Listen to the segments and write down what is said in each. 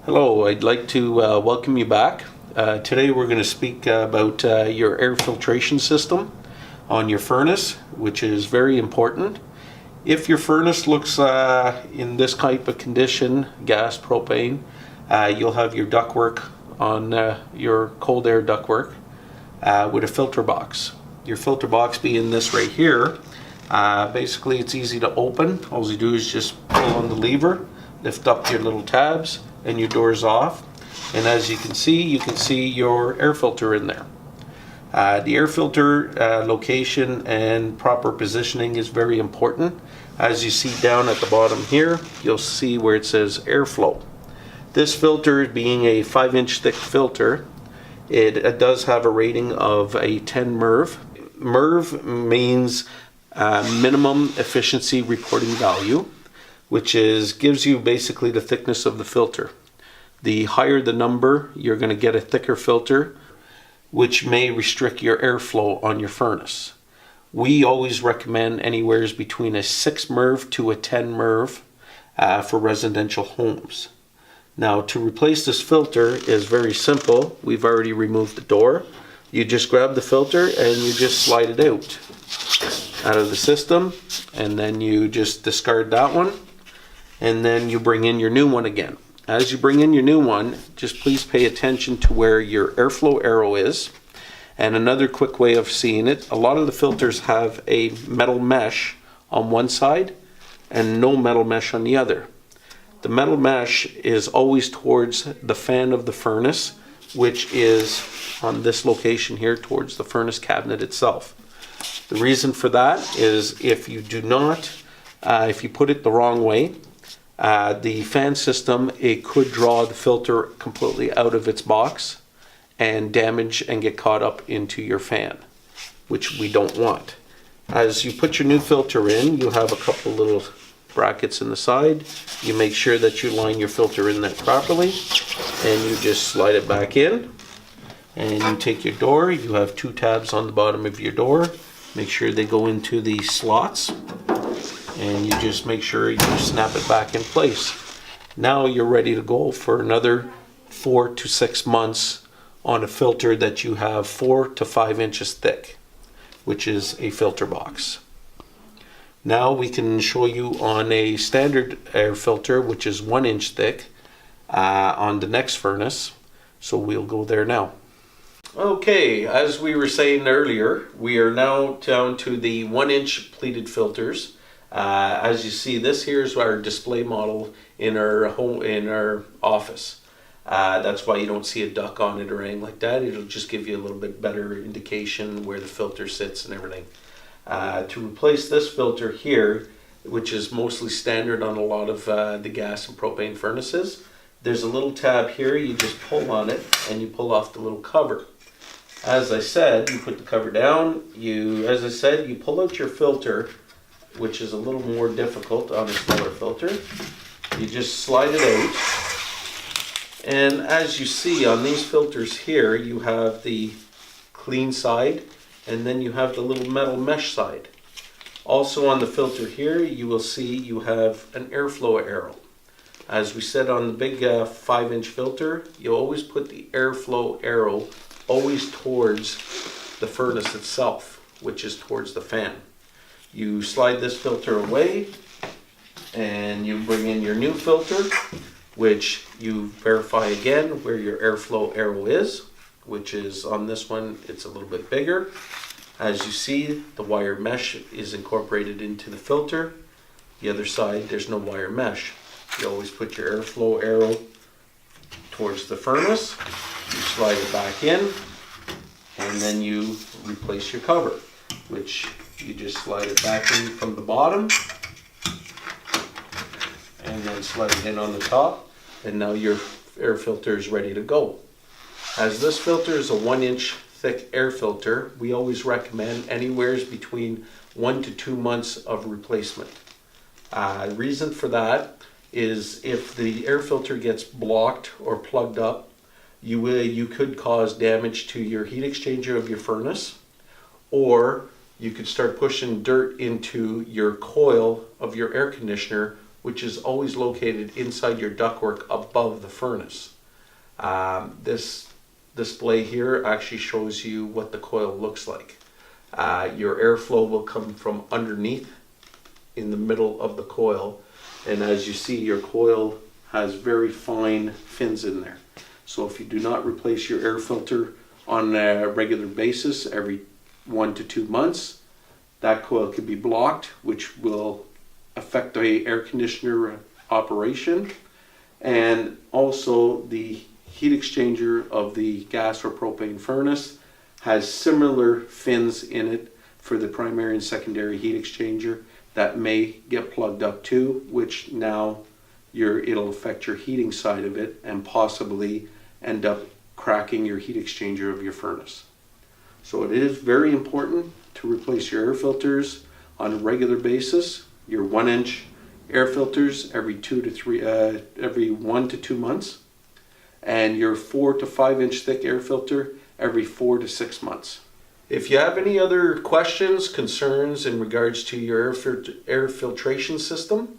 Hello, I'd like to welcome you back. Today we're going to speak about your air filtration system on your furnace, which is very important. If your furnace looks in this type of condition, gas, propane, you'll have your ductwork on your cold air ductwork with a filter box. Your filter box being this right here, basically it's easy to open. All you do is just pull on the lever, lift up your little tabs, and your door's off. And as you can see your air filter in there. The air filter location and proper positioning is very important. As you see down at the bottom here, you'll see where it says airflow. This filter being a 5-inch thick filter, it does have a rating of a 10 MERV. MERV means minimum efficiency reporting value, which gives you basically the thickness of the filter. The higher the number, you're going to get a thicker filter, which may restrict your airflow on your furnace. We always recommend anywhere between a 6 MERV to a 10 MERV for residential homes. Now, to replace this filter is very simple. We've already removed the door. You just grab the filter and you just slide it out of the system, and then you just discard that one, and then you bring in your new one again. As you bring in your new one, just please pay attention to where your airflow arrow is. And another quick way of seeing it, a lot of the filters have a metal mesh on one side and no metal mesh on the other. The metal mesh is always towards the fan of the furnace, which is on this location here towards the furnace cabinet itself. The reason for that is if you put it the wrong way, the fan system, it could draw the filter completely out of its box and damage and get caught up into your fan, which we don't want. As you put your new filter in, you have a couple little brackets in the side. You make sure that you line your filter in there properly, and you just slide it back in. And you take your door, you have 2 tabs on the bottom of your door. Make sure they go into the slots, and you just make sure you snap it back in place. Now you're ready to go for another 4 to 6 months on a filter that you have 4 to 5 inches thick, which is a filter box. Now we can show you on a standard air filter, which is 1 inch thick, on the next furnace. So we'll go there now. Okay, as we were saying earlier, we are now down to the 1 inch pleated filters. As you see, this here is our display model in our office. That's why you don't see a duct on it or anything like that. It'll just give you a little bit better indication where the filter sits and everything. To replace this filter here, which is mostly standard on a lot of the gas and propane furnaces, there's a little tab here. You just pull on it and you pull off the little cover. As I said, you put the cover down. You pull out your filter, which is a little more difficult on a smaller filter. You just slide it out. And as you see on these filters here, you have the clean side, and then you have the little metal mesh side. Also on the filter here, you will see you have an airflow arrow. As we said on the big 5-inch filter, you always put the airflow arrow always towards the furnace itself, which is towards the fan. You slide this filter away and you bring in your new filter, which you verify again where your airflow arrow is, which is on this one, it's a little bit bigger. As you see, the wire mesh is incorporated into the filter. The other side, there's no wire mesh. You always put your airflow arrow towards the furnace, you slide it back in, and then you replace your cover, which you just slide it back in from the bottom, and then slide it in on the top, and now your air filter is ready to go. As this filter is a 1 inch thick air filter, we always recommend anywhere between 1 to 2 months of replacement. Reason for that is if the air filter gets blocked or plugged up, you could cause damage to your heat exchanger of your furnace, or you could start pushing dirt into your coil of your air conditioner, which is always located inside your ductwork above the furnace. This display here actually shows you what the coil looks like. Your airflow will come from underneath in the middle of the coil, and as you see, your coil has very fine fins in there. So if you do not replace your air filter on a regular basis every 1 to 2 months, that coil could be blocked, which will affect the air conditioner operation. And also the heat exchanger of the gas or propane furnace has similar fins in it for the primary and secondary heat exchanger that may get plugged up too, which now it'll affect your heating side of it and possibly end up cracking your heat exchanger of your furnace. So it is very important to replace your air filters on a regular basis. Your 1-inch air filters every 1 to 2 months, and your 4 to 5-inch thick air filter every 4 to 6 months. If you have any other questions, concerns in regards to your air filtration system,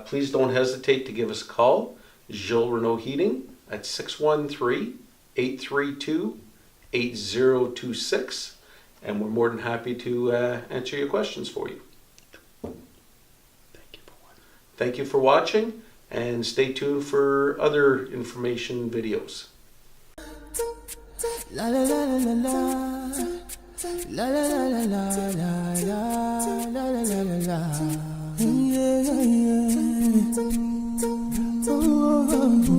please don't hesitate to give us a call. Gilles Renaud Heating at 613-832-8026, and we're more than happy to answer your questions for you. Thank you for watching, and stay tuned for other information videos. La la la la la la la la la la la la la la la. Yeah, yeah.